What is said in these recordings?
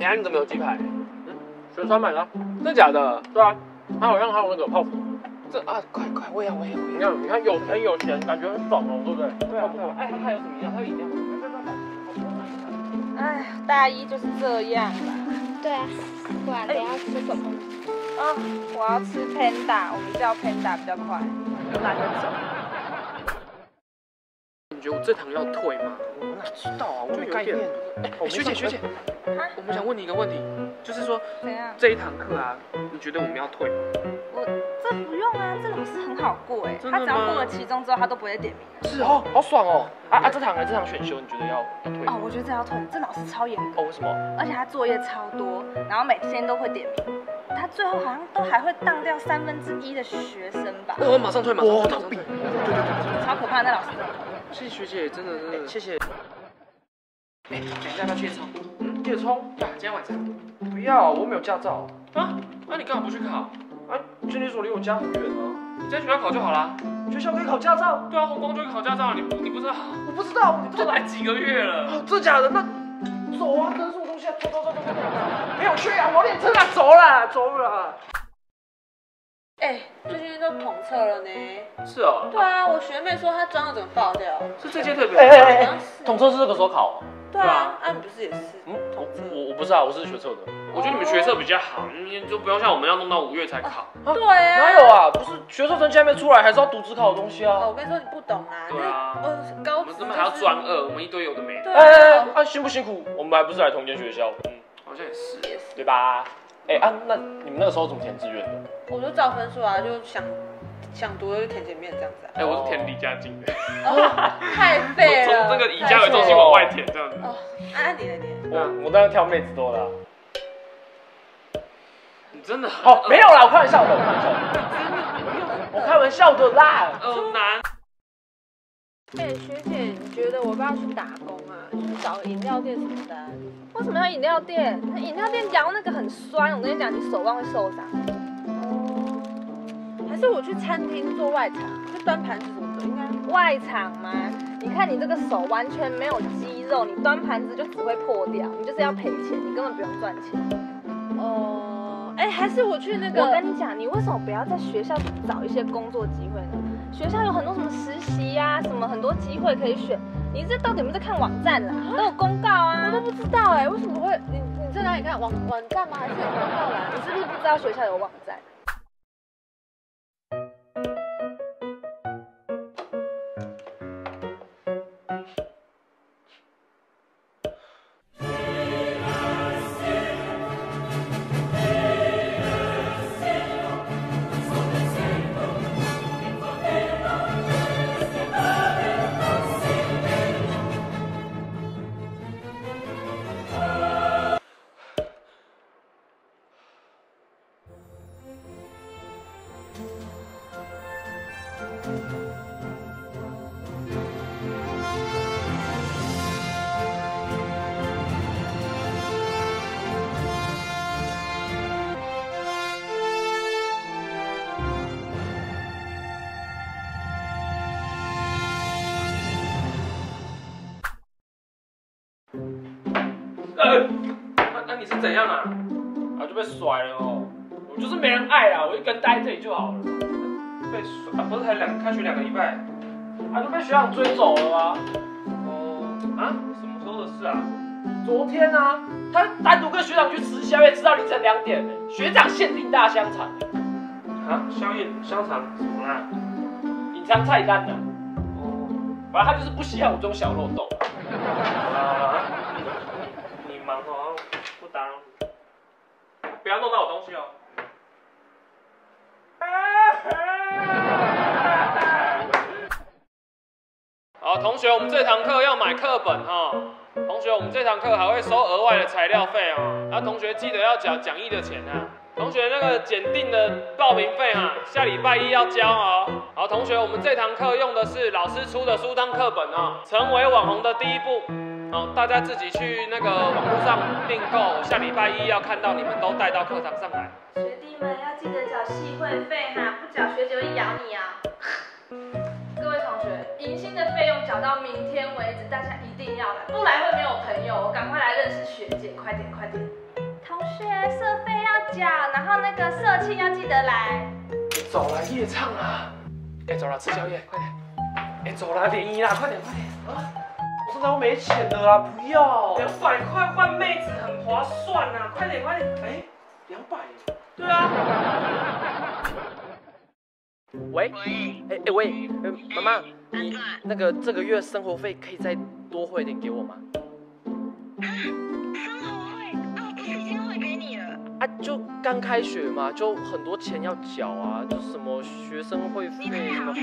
哎，你怎么有鸡排？学川买的。真假的？对啊，它好像还有那个泡芙。这啊，快，我也要。你看有甜有咸，感觉很爽哦，对不对？对啊。哎，它还有什么饮料？它有饮料吗？哎，大一就是这样啦。对啊，不然你要吃什么？啊，我要吃 Panda， 我们叫 Panda 比较快，懒得走。你觉得我这堂要退吗？我哪知道啊，我就概念。哎，学姐，我们想问你一个问题，就是说，怎样？这一堂课啊，你觉得我们要退吗？这不用啊，这老师很好过哎，他只要过了期中之后，他都不会点名。是哦，好爽哦。这堂选修你觉得要退？哦，我觉得这要退，这老师超严格。哦，为什么？而且他作业超多，然后每天都会点名。他最后好像都还会当掉1/3的学生吧？我马上退，马上退。对，超可怕，那老师。谢谢学姐，真的，谢谢。哎，等一下要不要去冲？夜冲？对啊，今天晚上。不要，我没有驾照。啊？那你干嘛不去考？监理所离我家很远啊。你在学校考就好啦。学校可以考驾照？对啊，红光就可以考驾照，你不知道？我不知道，都来几个月了。真假的？那走啊，跟着我东西啊，走。陪我去啊，我练车啊，走了。哎，最近都统测了呢。是哦。对啊，我学妹说她装的整个爆掉。是这届特别。统测是这个时候考哦。对啊，你不是也是？统测我不是啊，我是学测的。我觉得你们学测比较好，你就不用像我们要弄到5月才考。对啊。哪有啊？不是学测成绩还没出来，还是要读指考的东西啊。我跟你说你不懂啊。对啊。高职。我们这边还要专2，我们一堆有的没的。辛不辛苦？我们还不是来同间学校。好像也是。对吧？那你们那个时候怎么填志愿的？我就照分数啊，就想读的就填前面这样子啊。我是填李家进的。太废了。从这个以家为中心往外填这样子。你呢？我当然挑妹子多的。你真的没有啦，我开玩笑的，我开玩笑的啦。难。学姐，你觉得我要不要去打工啊？就是找个饮料店什么的。为什么要饮料店？那饮料店摇那个很酸，我跟你讲，你手腕会受伤。还是我去餐厅做外场，就端盘子什么的，应该。外场吗？你看你这个手完全没有肌肉，你端盘子就只会破掉，你就是要赔钱，你根本不用赚钱。还是我去那个。我跟你讲，你为什么不要在学校找一些工作机会呢？学校有很多什么实习呀，什么很多机会可以选。你这到底有没有在看网站啦？都有公告啊。我都不知道为什么会？你在哪里看网站吗？还是有公告栏？你是不是不知道学校有网站？那你是怎样啊？就被甩了哦。我就是没人爱啊，我一个人待在这里就好了。被甩不是才开学2个礼拜，就被学长追走了吗？什么时候的事啊？昨天啊，他单独跟学长去吃宵夜，吃到凌晨2点学长限定大香肠。宵夜香肠什么啦？隐藏菜单的。反正他就是不稀罕我这种小漏洞。你忙哦，不打扰你。不要弄到我东西哦。好，同学，我们这堂课要买课本哈。同学，我们这堂课还会收额外的材料费哦。同学记得要缴讲义的钱啊。同学，那个检定的报名费下礼拜1要交哦。好，同学，我们这堂课用的是老师出的书当课本哦。成为网红的第一步。大家自己去那个网络上订购，下礼拜1要看到你们都带到课堂上来。学弟们要记得缴系会费哈，不缴学姐会咬你啊！各位同学，迎新的费用缴到明天为止，大家一定要来，不来会没有朋友。赶快来认识学姐，快点！学社费要缴，然后那个社庆要记得来。走啦，夜唱啊！哎，走啦，吃宵夜，快点！哎，走啦，联谊啦，快点快点啊！我现在我没钱了啦，不要200块换妹子很划算啊！快点快点！哎，200。对啊。喂，喂，妈妈，你那个这个月生活费可以再多汇点给我吗？生活费啊，不是已经汇给你了？啊，就刚开学嘛，就很多钱要缴啊，就什么学生会费什么。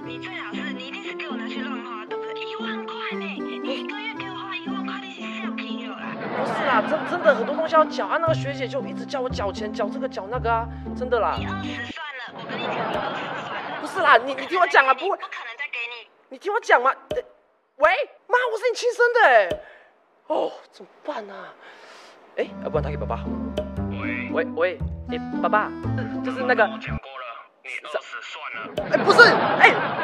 你最好是，你一定是给我拿去乱花，对不对？1万块呢，你一个月给我花1万块，你是笑皮了啦？不是啦，真的很多东西要缴啊，那个学姐就一直叫我缴钱，缴这个缴那个啊，真的啦。你20算了，我跟你讲，你20算了。不是啦，你听我讲啊，不会，不可能再给你。你听我讲嘛。喂，妈，我是你亲生的哎。哦，怎么办啊？哎，要不然打给爸爸好了。喂，哎，爸爸，就是那个。我讲过了，你20算了。哎，不是，哎。